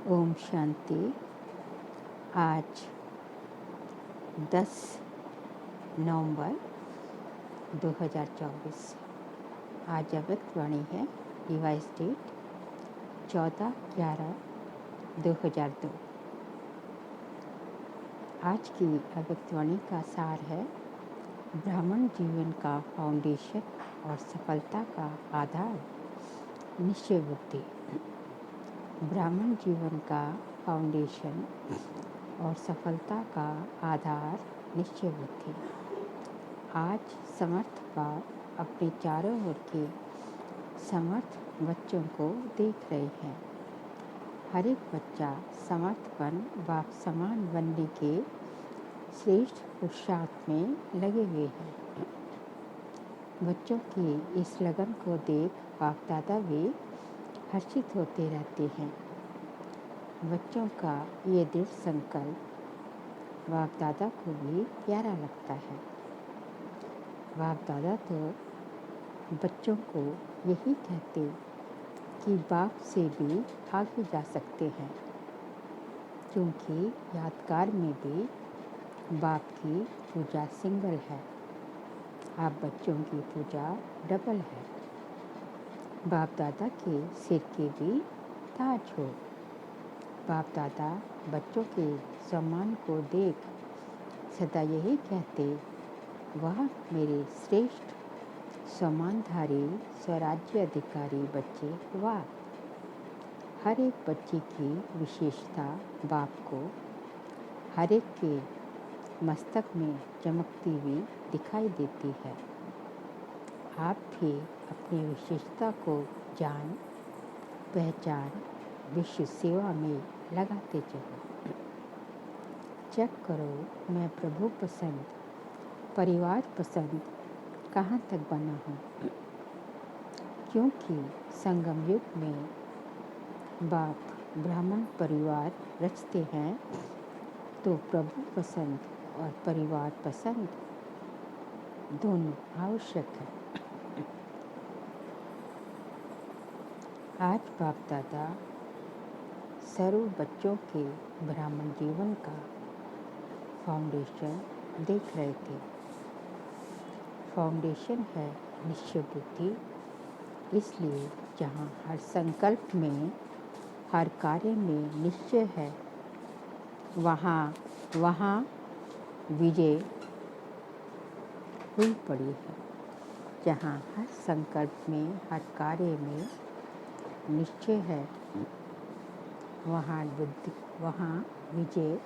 ओम शांति। आज 10 नवंबर 2024। आज अव्यक्त वाणी है। Device that 14/11/2002। आज की अव्यक्त वाणी का सार है, ब्राह्मण जीवन का फाउंडेशन और सफलता का आधार निश्चय बुद्धि। ब्राह्मण जीवन का फाउंडेशन और सफलता का आधार निश्चय बुद्धि। आज समर्थ बाप अपने चारों ओर के समर्थ बच्चों को देख रहे हैं। हर एक बच्चा समर्थपन बाप समान बनने के श्रेष्ठ पुरुषार्थ में लगे हुए हैं। बच्चों की इस लगन को देख बाप दादा भी हर्षित होते रहते हैं। बच्चों का ये दृढ़ संकल्प बाप दादा को भी प्यारा लगता है। बाप दादा तो बच्चों को यही कहते कि बाप से भी आगे जा सकते हैं, क्योंकि यादगार में भी बाप की पूजा सिंगल है, आप बच्चों की पूजा डबल है। बाप दादा के सिर के भी ताज हो। बाप दादा बच्चों के सम्मान को देख सदा यही कहते, वह मेरे श्रेष्ठ सम्मानधारी स्वराज्य अधिकारी बच्चे वाह। हर एक बच्चे की विशेषता बाप को हर एक के मस्तक में चमकती हुई दिखाई देती है। आप भी अपनी विशेषता को जान पहचान विश्व सेवा में लगाते चलो। चेक करो, मैं प्रभु पसंद परिवार पसंद कहाँ तक बना हूँ, क्योंकि संगम युग में बाप ब्राह्मण परिवार रचते हैं, तो प्रभु पसंद और परिवार पसंद दोनों आवश्यक है। आज बाप दादा सर्व बच्चों के ब्राह्मण जीवन का फाउंडेशन देख रहे थे। फाउंडेशन है निश्चय बुद्धि, इसलिए जहाँ हर संकल्प में हर कार्य में निश्चय है, वहाँ विजय हुई पड़ी है। जहाँ हर संकल्प में हर कार्य में निश्चय है, वहाँ विजय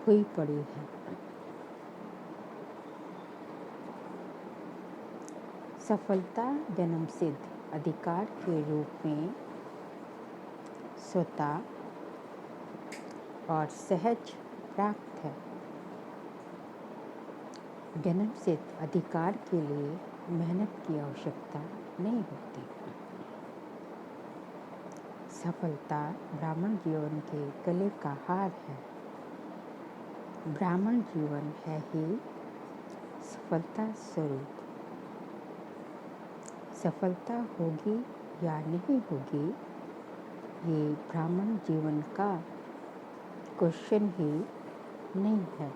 हुई पड़ी है। सफलता जन्म सिद्ध अधिकार के रूप में स्वतः और सहज प्राप्त है। जन्म सिद्ध अधिकार के लिए मेहनत की आवश्यकता नहीं होती। सफलता ब्राह्मण जीवन के गले का हार है। ब्राह्मण जीवन है ही सफलता स्वरूप। सफलता होगी या नहीं होगी, ये ब्राह्मण जीवन का क्वेश्चन ही नहीं है।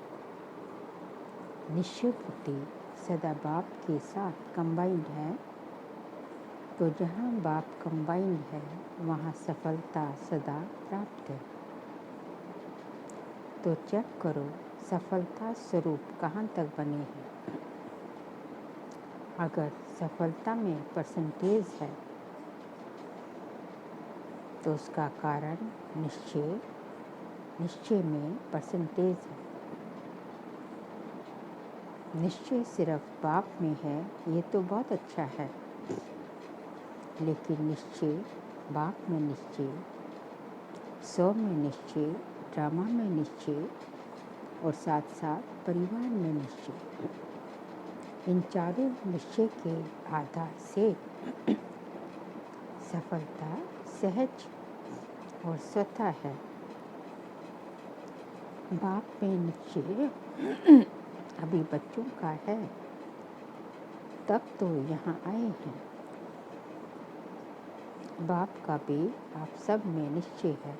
निश्चय बुद्धि सदा बाप के साथ कंबाइंड है, तो जहाँ बाप कंबाइंड है, वहाँ सफलता सदा प्राप्त है। तो चेक करो, सफलता स्वरूप कहाँ तक बने हैं। अगर सफलता में परसेंटेज है, तो उसका कारण निश्चय में परसेंटेज है। निश्चय सिर्फ बाप में है, ये तो बहुत अच्छा है, लेकिन निश्चय बाप में निश्चय, सौ में निश्चय, ड्रामा में निश्चय और साथ साथ परिवार में निश्चय, इन चारों निश्चय के आधार से सफलता सहज और स्वतः है। बाप में निश्चय अभी बच्चों का है, तब तो यहाँ आए हैं। बाप का भी आप सब में निश्चय है,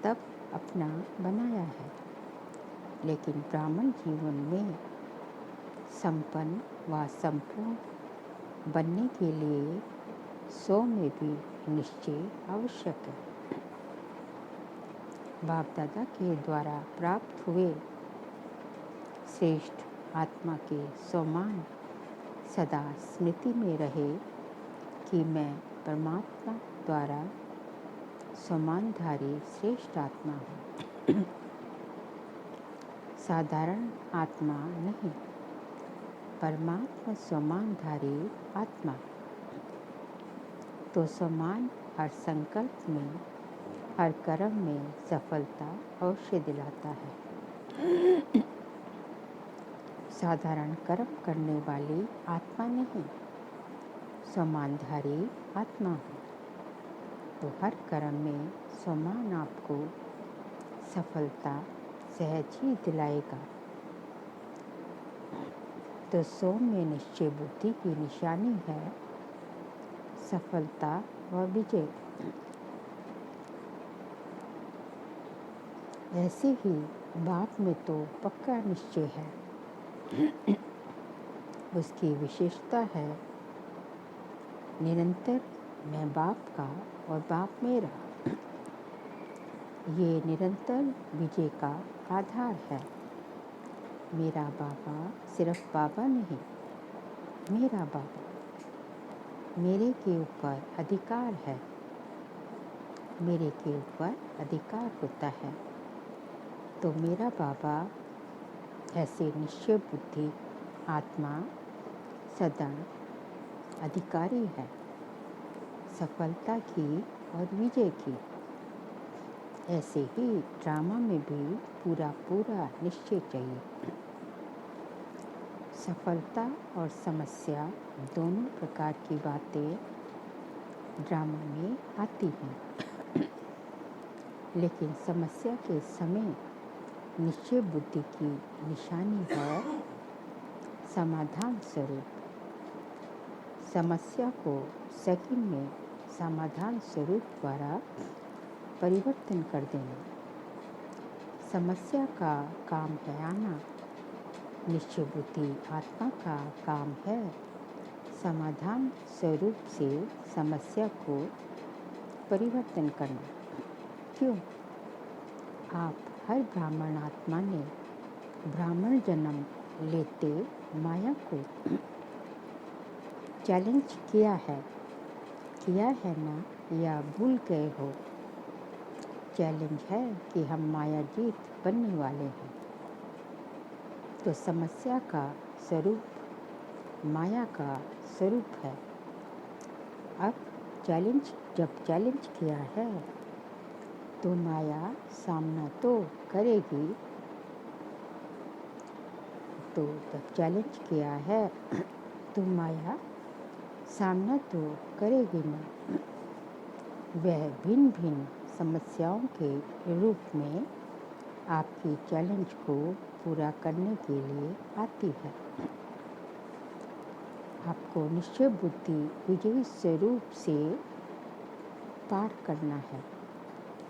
तब अपना बनाया है। लेकिन ब्राह्मण जीवन में संपन्न व संपूर्ण बनने के लिए सो में भी निश्चय आवश्यक है। बाप दादा के द्वारा प्राप्त हुए श्रेष्ठ आत्मा के समान सदा स्मृति में रहे कि मैं परमात्मा द्वारा समानधारी श्रेष्ठ आत्मा हूँ, साधारण आत्मा नहीं, परमात्मा समानधारी आत्मा। तो समान हर संकल्प में, हर कर्म में सफलता अवश्य दिलाता है। साधारण कर्म करने वाली आत्मा नहीं, समानधारी आत्मा है। तो हर कर्म में समान आपको सफलता सहज ही दिलाएगा। तो सोम में निश्चय बुद्धि की निशानी है सफलता व विजय। ऐसे ही बाप में तो पक्का निश्चय है। उसकी विशेषता है निरंतर मैं बाप का और बाप मेरा। ये निरंतर विजय का आधार है। मेरा बाबा सिर्फ बाबा नहीं, मेरा बाबा, मेरे के ऊपर अधिकार है, मेरे के ऊपर अधिकार होता है। तो मेरा बाबा ऐसे निश्चय बुद्धि आत्मा सदा अधिकारी है, सफलता की और विजय की। ऐसे ही ड्रामा में भी पूरा पूरा निश्चय चाहिए। सफलता और समस्या दोनों प्रकार की बातें ड्रामा में आती हैं। लेकिन समस्या के समय निश्चय बुद्धि की निशानी है समाधान स्वरूप। समस्या को सेकंड में समाधान स्वरूप द्वारा परिवर्तन कर देना। समस्या का काम है आना, निश्चय बुद्धि आत्मा का काम है समाधान स्वरूप से समस्या को परिवर्तन करना। क्यों? आप हर ब्राह्मण आत्मा ने ब्राह्मण जन्म लेते माया को चैलेंज किया है ना, या भूल गए हो? चैलेंज है कि हम माया जीत बनने वाले हैं। तो समस्या का स्वरूप माया का स्वरूप है। अब जब चैलेंज किया है तो माया सामना तो करेगी। तो जब चैलेंज किया है तो माया सामना तो करेगी ना। वह भिन्न भिन्न समस्याओं के रूप में आपकी चैलेंज को पूरा करने के लिए आती है। आपको निश्चय बुद्धि विजयी स्वरूप से पार करना है।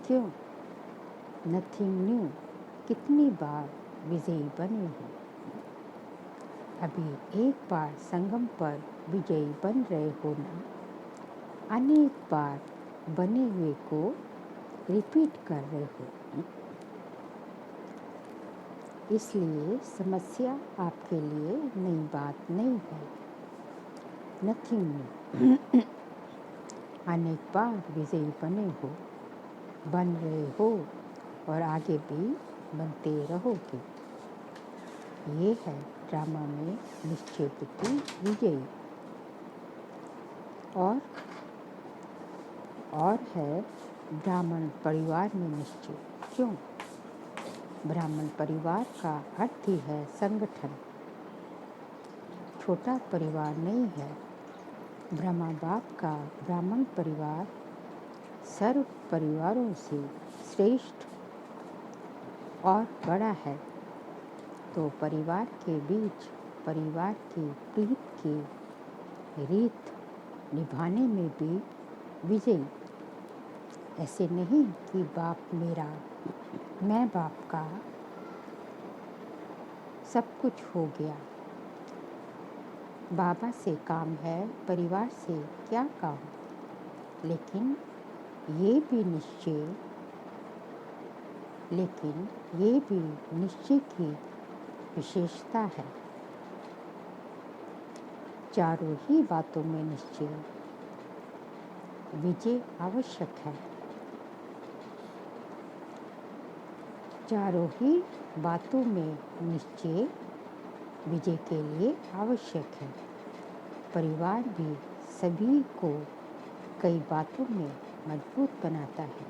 क्यों? Nothing new. कितनी बार विजयी बने हो? अभी एक बार संगम पर विजयी बन रहे हो ना, अनेक बार बने हुए को रिपीट कर रहे हो। इसलिए समस्या आपके लिए नई बात नहीं है। Nothing new. अनेक बार विजयी बने हो, बन रहे हो और आगे भी बनते रहोगे। ये है ड्रामा में निश्चय बुद्धि विजयी। और है ब्राह्मण परिवार में निश्चय। क्यों? ब्राह्मण परिवार का अर्थ ही है संगठन। छोटा परिवार नहीं है। ब्रह्मा बाप का ब्राह्मण परिवार सर्व परिवारों से श्रेष्ठ और बड़ा है। तो परिवार के बीच परिवार की प्रीत की रीत निभाने में भी विजयी। ऐसे नहीं कि बाप मेरा, मैं बाप का, सब कुछ हो गया। बाबा से काम है, परिवार से क्या काम। लेकिन ये भी निश्चय की विशेषता है। चारों ही बातों में निश्चय, विजय आवश्यक है। चारों ही बातों में निश्चय विजय के लिए आवश्यक है। परिवार भी सभी को कई बातों में मजबूत बनाता है।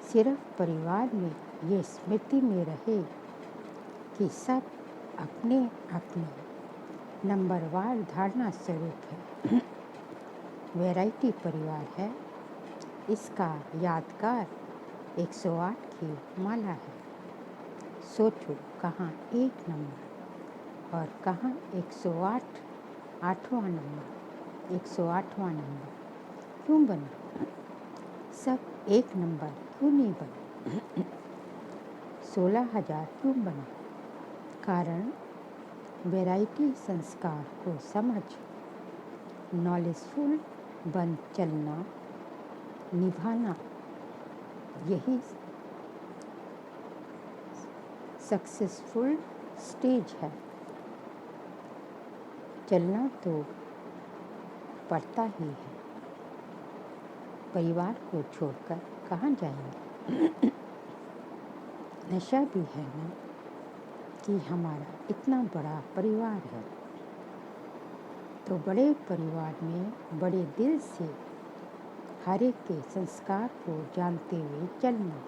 सिर्फ परिवार में ये स्मृति में रहे कि सब अपने अपने नंबरवार धारणा स्वरूप है। वैरायटी परिवार है। इसका यादगार 108 की माला है। सोचो कहाँ 1 नंबर और कहाँ 108, 8वां नंबर, 108वां नंबर क्यों बना? सब 1 नंबर क्यों नहीं बना? 16,000 क्यों बना? कारण वैरायटी संस्कार को समझ, नॉलेजफुल बन चलना, निभाना, यही सक्सेसफुल स्टेज है। चलना तो पड़ता ही है। परिवार को छोड़कर कहाँ जाएंगे? नशा भी है ना कि हमारा इतना बड़ा परिवार है, तो बड़े परिवार में बड़े दिल से हर एक के संस्कार को जानते हुए चलना,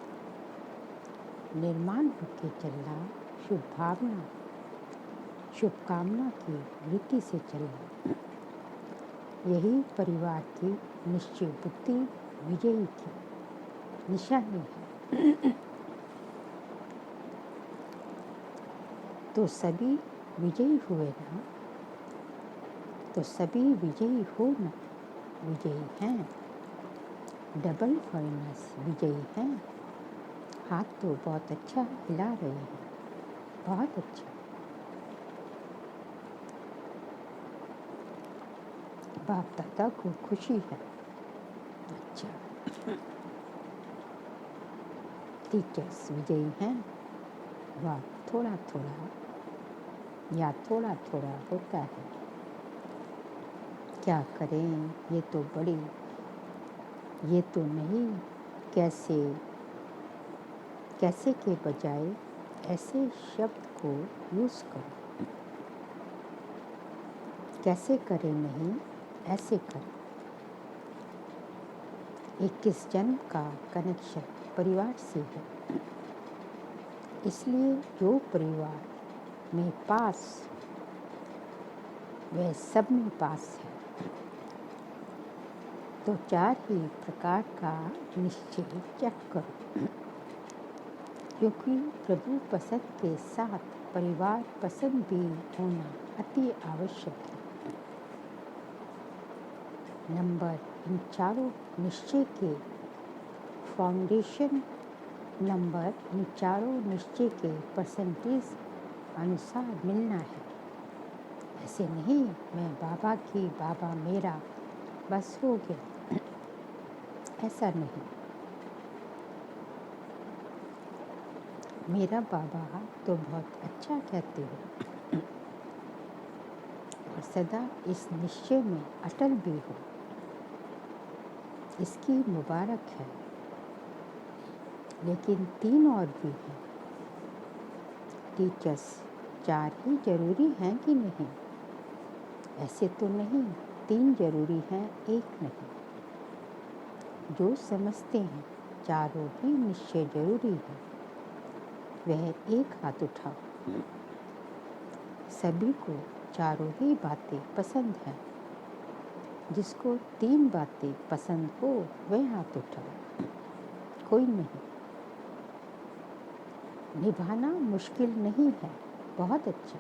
निर्माण होकर चलना, शुभ भावना, शुभकामना की वृत्ति से चलना, यही परिवार की निश्चय बुद्धि विजयी की निशानी है। तो सभी विजयी हुए ना, तो सभी विजयी हो ना, विजयी हैं। डबल फॉरेनर्स विजयी हैं। हाथ तो बहुत अच्छा हिला रहे हैं, बहुत अच्छा। बाप दादा को खुशी है। अच्छा। टीचर्स विजयी हैं। वाह, थोड़ा थोड़ा या थोड़ा थोड़ा होता है। क्या करें, ये तो बड़ी, ये तो नहीं, कैसे कैसे के बजाय ऐसे शब्द को यूज़ करो। कैसे करें नहीं, ऐसे करें। 21 जन्म का कनेक्शन परिवार से है। इसलिए जो परिवार में पास, वह सब में पास है। तो 4 ही प्रकार का निश्चय चेक करो, क्योंकि प्रभु पसंद के साथ परिवार पसंद भी होना अति आवश्यक है। नंबर इन चारों निश्चय के फाउंडेशन, नंबर इन चारों निश्चय के परसेंटेज अनुसार मिलना है। ऐसे नहीं मैं बाबा की, बाबा मेरा, बस हो गया, ऐसा नहीं। मेरा बाबा तो बहुत अच्छा कहते हो और सदा इस निश्चय में अटल भी हो, इसकी मुबारक है। लेकिन 3 और भी हैं। टीचर्स 4 ही जरूरी हैं कि नहीं? ऐसे तो नहीं, 3 जरूरी हैं, 1 नहीं। जो समझते हैं चारों ही निश्चय जरूरी है, वह एक हाथ उठाओ। सभी को चारों ही बातें पसंद हैं। जिसको 3 बातें पसंद हो वह हाथ उठाओ। कोई नहीं। निभाना मुश्किल नहीं है, बहुत अच्छा।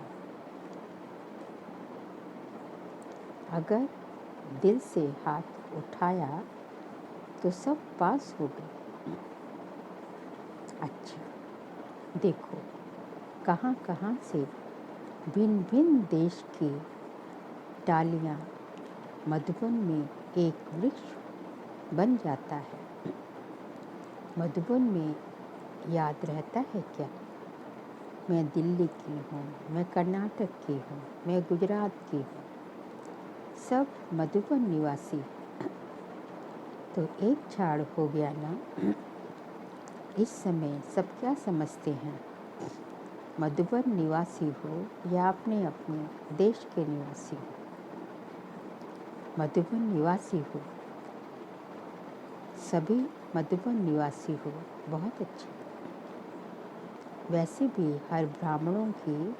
अगर दिल से हाथ उठाया तो सब पास हो गए। अच्छा, देखो कहाँ कहाँ से भिन्न भिन्न देश की डालियाँ मधुबन में एक वृक्ष बन जाता है। मधुबन में याद रहता है क्या? मैं दिल्ली की हूँ, मैं कर्नाटक की हूँ, मैं गुजरात की हूँ, सब मधुबन निवासी। तो एक झाड़ हो गया ना। इस समय सब क्या समझते हैं? मधुबन निवासी हो या अपने अपने देश के निवासी हो, मधुबन निवासी हो, सभी मधुबन निवासी हो, बहुत अच्छा। वैसे भी हर ब्राह्मणों की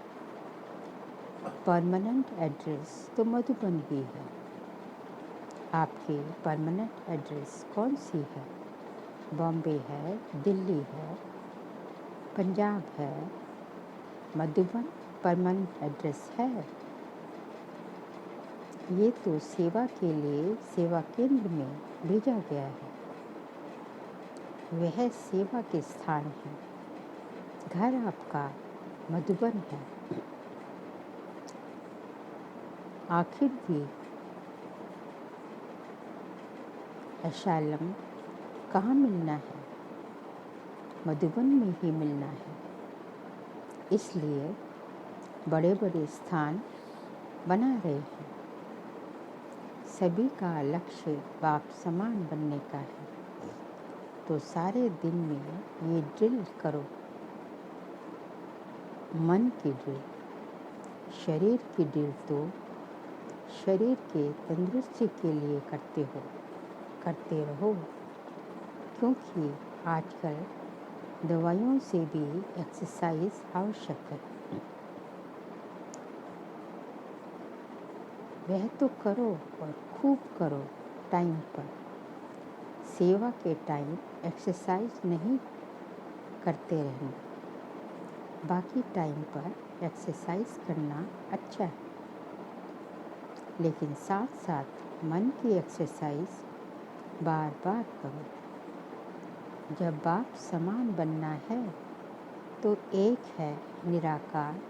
परमानेंट एड्रेस तो मधुबन ही है। आपकी परमानेंट एड्रेस कौन सी है? बॉम्बे है, दिल्ली है, पंजाब है, मधुबन परमानेंट एड्रेस है। ये तो सेवा के लिए सेवा केंद्र में भेजा गया है। वह सेवा के स्थान है। घर आपका मधुबन है। आखिर भी एशालम कहाँ मिलना है? मधुबन में ही मिलना है। इसलिए बड़े बड़े स्थान बना रहे हैं। सभी का लक्ष्य बाप समान बनने का है। तो सारे दिन में ये ड्रिल करो, मन की ड्रिल। शरीर की ड्रिल तो शरीर के तंदुरुस्ती के लिए करते रहो, क्योंकि आजकल दवाइयों से भी एक्सरसाइज आवश्यक है। वह तो करो और खूब करो टाइम पर। सेवा के टाइम एक्सरसाइज नहीं करते रहना। बाकी टाइम पर एक्सरसाइज करना अच्छा है, लेकिन साथ साथ मन की एक्सरसाइज बार बार करो। जब बाप समान बनना है तो एक है निराकार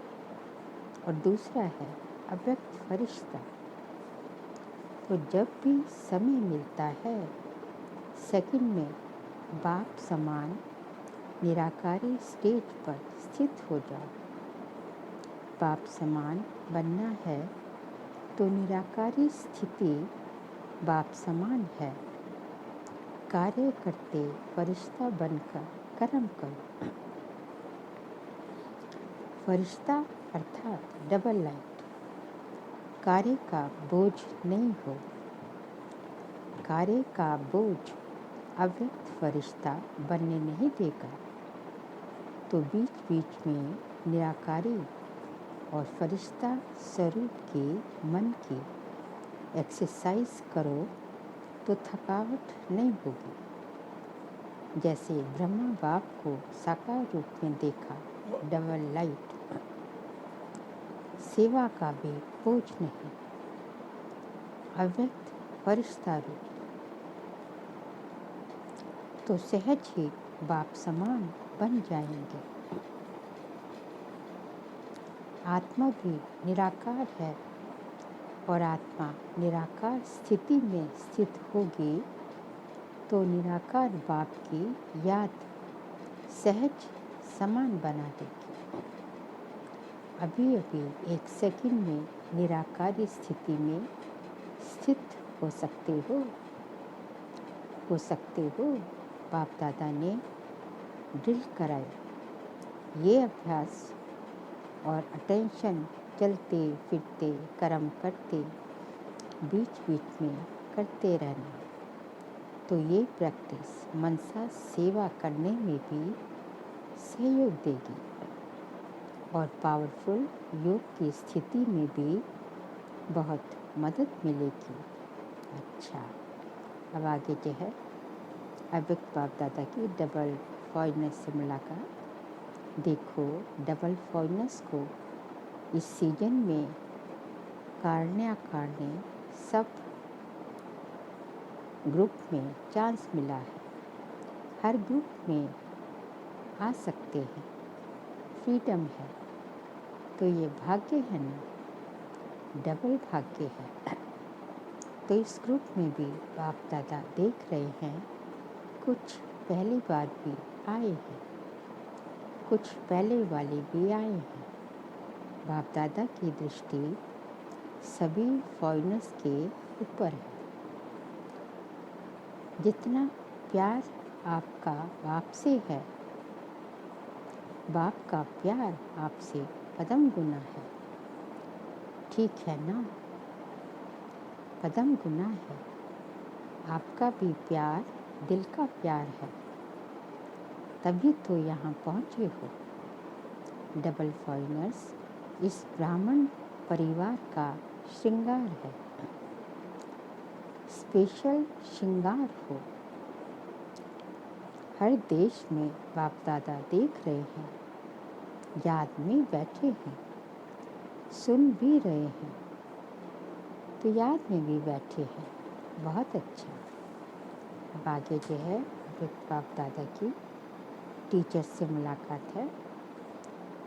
और दूसरा है अव्यक्त फरिश्ता। तो जब भी समय मिलता है, सेकंड में बाप समान निराकारी स्टेज पर स्थित हो जाओ। बाप समान बनना है तो निराकारी स्थिति बाप समान है। कार्य करते फरिश्ता बनकर कर्म करो। फरिश्ता अर्थात डबल लाइट। कार्य का बोझ नहीं हो। कार्य का बोझ अव्यक्त फरिश्ता बनने नहीं देगा। तो बीच बीच में निराकारी और फरिश्ता स्वरूप की मन की एक्सरसाइज करो तो थकावट नहीं होगी। जैसे ब्रह्मा बाप को साकार रूप में देखा, डबल लाइट। सेवा का भी बोझ नहीं, अव्यक्त फरिश्ता रूप। तो सहज ही बाप समान बन जाएंगे। आत्मा भी निराकार है और आत्मा निराकार स्थिति में स्थित होगी तो निराकार बाप की याद सहज समान बना देगी। अभी अभी एक सेकंड में निराकारी स्थिति में स्थित हो सकते हो। बाप दादा ने ड्रिल कराया। ये अभ्यास और अटेंशन चलते फिरते कर्म करते बीच बीच में करते रहना। तो ये प्रैक्टिस मनसा सेवा करने में भी सहयोग देगी और पावरफुल योग की स्थिति में भी बहुत मदद मिलेगी। अच्छा, अब आगे जो है अव्यक्त बाप दादा की डबल फॉइलनेस से मुलाकात। देखो, डबल फॉइलनेस को इस सीजन में कारणे सब ग्रुप में चांस मिला है। हर ग्रुप में आ सकते हैं, फ्रीडम है। तो ये भाग्य है ना, डबल भाग्य है। तो इस ग्रुप में भी बाप दादा देख रहे हैं, कुछ पहली बार भी आए हैं, कुछ पहले वाले भी आए हैं। बाप दादा की दृष्टि सभी फॉरेनर्स के ऊपर है। जितना प्यार आपका बाप से है, बाप का प्यार आपसे पदम गुना है। ठीक है ना, पदम गुना है। आपका भी प्यार दिल का प्यार है, तभी तो यहाँ पहुँचे हो। डबल फॉरेनर्स इस ब्राह्मण परिवार का श्रृंगार है, स्पेशल श्रृंगार हो। हर देश में बाप दादा देख रहे हैं, याद में बैठे हैं, सुन भी रहे हैं, तो याद में भी बैठे हैं। बहुत अच्छा। अब आगे जो है बाप दादा की टीचर्स से मुलाकात है।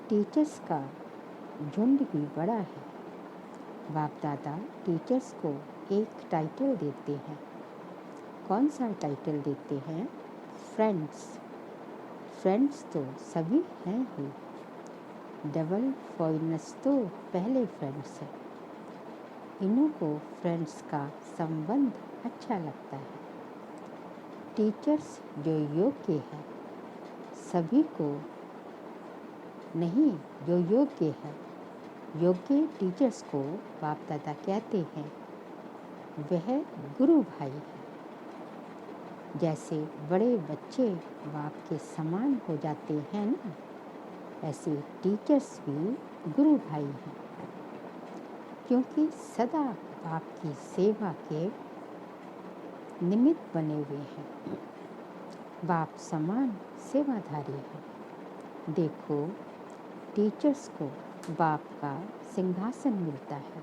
टीचर्स का झुंड भी बड़ा है। बाप दादा टीचर्स को एक टाइटल देते हैं। कौन सा टाइटल देते हैं? फ्रेंड्स। फ्रेंड्स तो सभी हैं ही, डबल फॉरेनर्स तो पहले फ्रेंड्स हैं। इन्हों को फ्रेंड्स का संबंध अच्छा लगता है। टीचर्स जो योग्य है, सभी को नहीं, जो योग्य है, योग्य टीचर्स को बाप दादा कहते हैं, वह गुरु भाई है। जैसे बड़े बच्चे बाप के समान हो जाते हैं ना, ऐसे टीचर्स भी गुरु भाई हैं, क्योंकि सदा बाप की सेवा के निमित्त बने हुए हैं। बाप समान सेवाधारी है। देखो, टीचर्स को बाप का सिंहासन मिलता है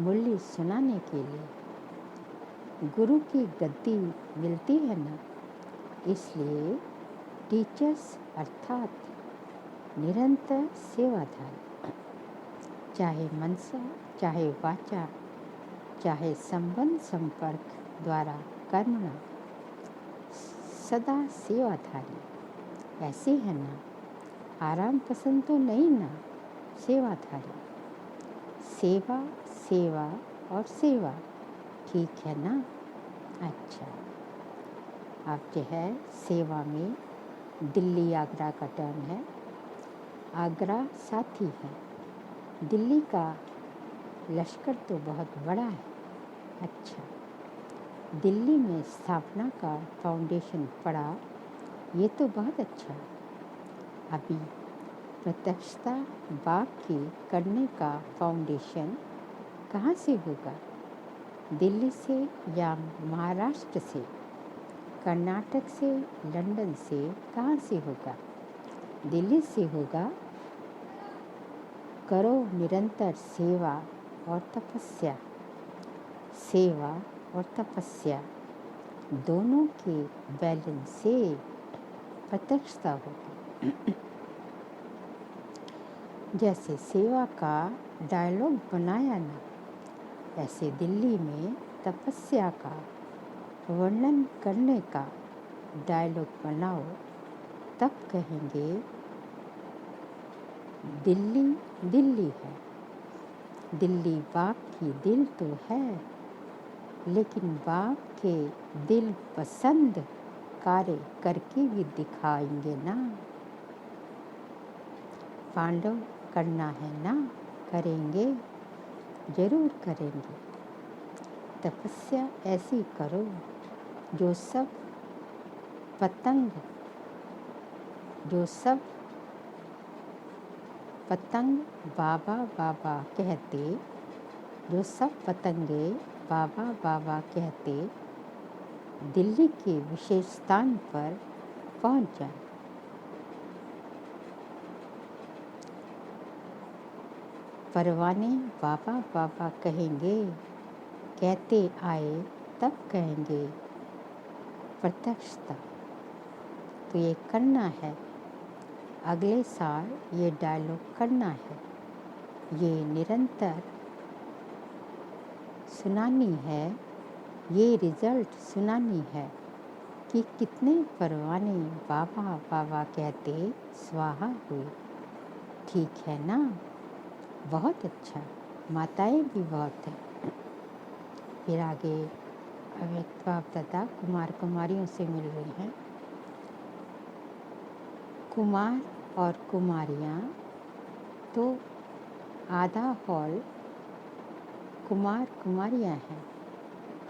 मुरली सुनाने के लिए। गुरु की गद्दी मिलती है ना, इसलिए टीचर्स अर्थात निरंतर सेवाधारी, चाहे मनसा, चाहे वाचा, चाहे संबंध संपर्क द्वारा कर्मणा, सदा सेवाधारी। ऐसे है ना, आराम पसंद तो नहीं ना, सेवाधारी। सेवा, सेवा और सेवा, ठीक है ना। अच्छा, अब जो है सेवा में दिल्ली आगरा का टर्न है। आगरा साथी है। दिल्ली का लश्कर तो बहुत बड़ा है। अच्छा, दिल्ली में स्थापना का फाउंडेशन पड़ा, ये तो बहुत अच्छा। अभी प्रत्यक्षता बाप की करने का फाउंडेशन कहाँ से होगा? दिल्ली से या महाराष्ट्र से, कर्नाटक से, लंदन से, कहाँ से होगा? दिल्ली से होगा। करो निरंतर सेवा और तपस्या। सेवा और तपस्या दोनों के बैलेंस से प्रत्यक्षता होगी। जैसे सेवा का डायलॉग बनाया ना, ऐसे दिल्ली में तपस्या का वर्णन करने का डायलॉग बनाओ, तब कहेंगे दिल्ली दिल्ली है। दिल्ली बाप की दिल तो है, लेकिन बाप के दिल पसंद कार्य करके भी दिखाएंगे ना। पांडव करना है ना, करेंगे, जरूर करेंगे। तपस्या ऐसी करो जो सब पतंग बाबा बाबा कहते, जो सब पतंगे बाबा बाबा कहते दिल्ली के विशेष स्थान पर पहुंच जाए। परवाने बाबा बाबा कहेंगे, कहते आए तब कहेंगे प्रत्यक्षता। तो ये करना है, अगले साल ये डायलॉग करना है, ये निरंतर सुनानी है, ये रिजल्ट सुनानी है कि कितने परवाने बाबा बाबा कहते स्वाहा हुए। ठीक है ना? बहुत अच्छा, माताएं भी बहुत हैं। फिर आगे अव्यक्त बाप दादा कुमार कुमारियों से मिल रही हैं। कुमार और कुमारियाँ, तो आधा हॉल कुमार कुमारियाँ हैं।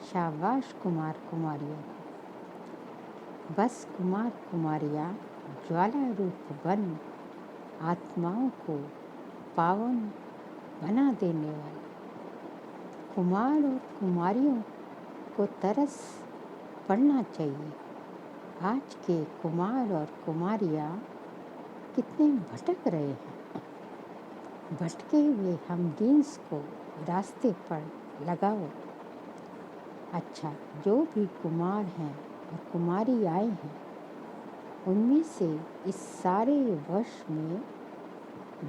शाबाश कुमार कुमारियों को। बस कुमार कुमारियाँ ज्वाला रूप बन आत्माओं को पावन बना देने वाले। कुमार और कुमारियों को तरस पड़ना चाहिए। आज के कुमार और कुमारियाँ कितने भटक रहे हैं। भटके हुए हम जीन्स को रास्ते पर लगाओ। अच्छा, जो भी कुमार हैं और कुमारी आए हैं, उनमें से इस सारे वर्ष में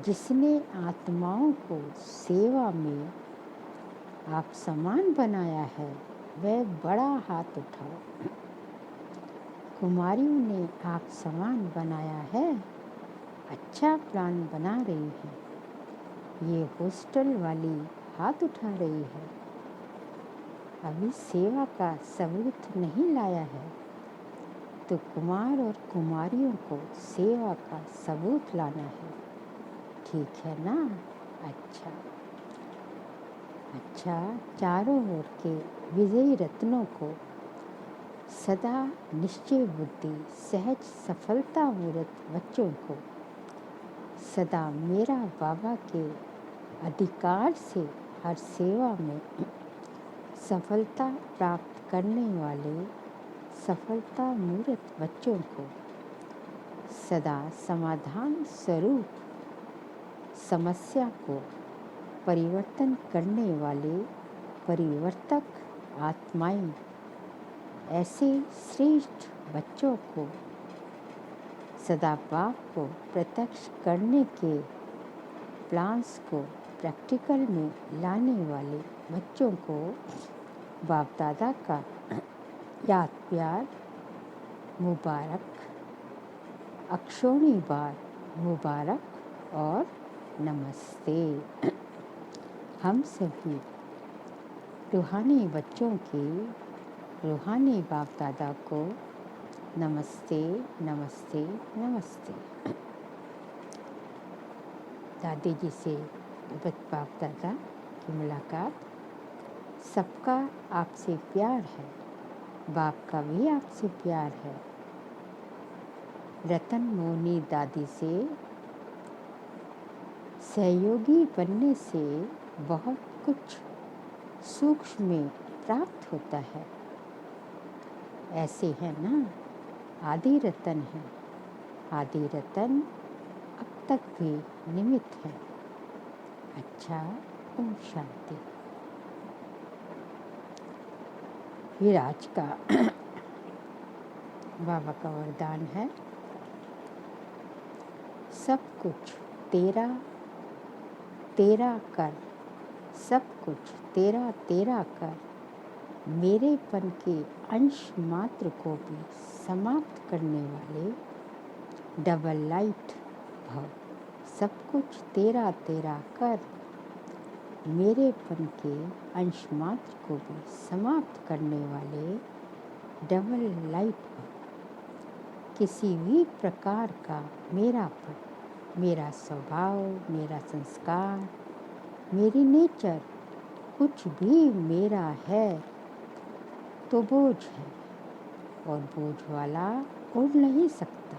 जिसने आत्माओं को सेवा में आप समान बनाया है, वह बड़ा हाथ उठाओ। कुमारियों ने आप समान बनाया है, अच्छा प्लान बना रही है। ये हॉस्टल वाली हाथ उठा रही है, अभी सेवा का सबूत नहीं लाया है, तो कुमार और कुमारियों को सेवा का सबूत लाना है। ठीक है ना? अच्छा, चारों ओर के विजयी रत्नों को सदा निश्चय बुद्धि सहज सफलता मूर्त बच्चों को सदा मेरा बाबा के अधिकार से हर सेवा में सफलता प्राप्त करने वाले सफलता मूर्त बच्चों को सदा समाधान स्वरूप समस्या को परिवर्तन करने वाले परिवर्तक आत्माएं, ऐसे श्रेष्ठ बच्चों को सदा बाप को प्रत्यक्ष करने के प्लान्स को प्रैक्टिकल में लाने वाले बच्चों को बाप दादा का याद प्यार मुबारक, अक्षोणी बार मुबारक और नमस्ते। हम सभी रूहानी बच्चों के रूहानी बाप दादा को नमस्ते नमस्ते नमस्ते। दादी जी से बाप दादा की मुलाकात। सबका आपसे प्यार है, बाप का भी आपसे प्यार है। रतन मोनी दादी से सहयोगी बनने से बहुत कुछ सूक्ष्म में प्राप्त होता है। ऐसे है ना, आदि रतन है, आदि रतन अब तक भी निमित्त है। अच्छा, ओम शांति। फिर आज का बाबा का वरदान है, सब कुछ तेरा तेरा कर, सब कुछ तेरा तेरा कर, मेरेपन के अंश मात्र को भी समाप्त करने वाले डबल लाइट भव। सब कुछ तेरा तेरा कर, मेरेपन के अंश मात्र को भी समाप्त करने वाले डबल लाइट भव। किसी भी प्रकार का मेरापन, मेरा स्वभाव, मेरा संस्कार, मेरी नेचर, कुछ भी मेरा है तो बोझ है, और बोझ वाला उड़ नहीं सकता।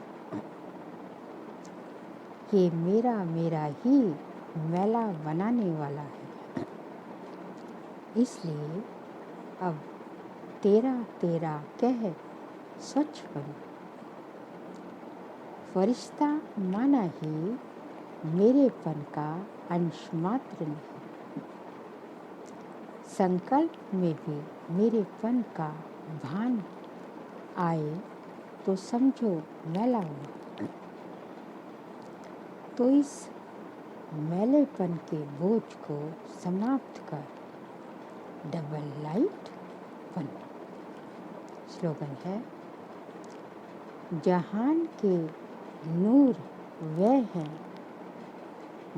ये मेरा मेरा ही मैला बनाने वाला है। इसलिए अब तेरा तेरा कह स्वच्छ बनो। फरिश्ता माना ही मेरेपन का अंश मात्र नहीं। संकल्प में भी मेरेपन का भान आए तो समझो मैला हुआ। तो इस मैलेपन के बोझ को समाप्त कर डबल लाइट बन। स्लोगन है, जहान के नूर वह हैं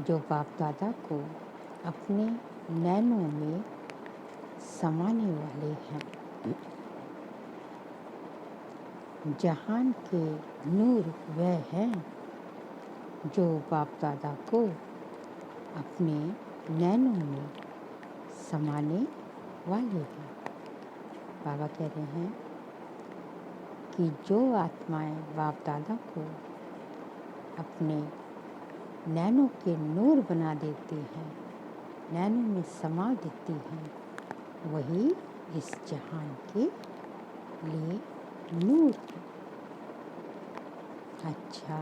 जो बाप दादा को अपने नैनों में समाने वाले हैं। जहान के नूर वह हैं जो बाप दादा को अपने नैनों में समाने वाले हैं। बाबा कह रहे हैं कि जो आत्माएं बाप दादा को अपने नैनों के नूर बना देती हैं, नैनों में समा देती हैं, वही इस जहान के लिए नूर है। अच्छा,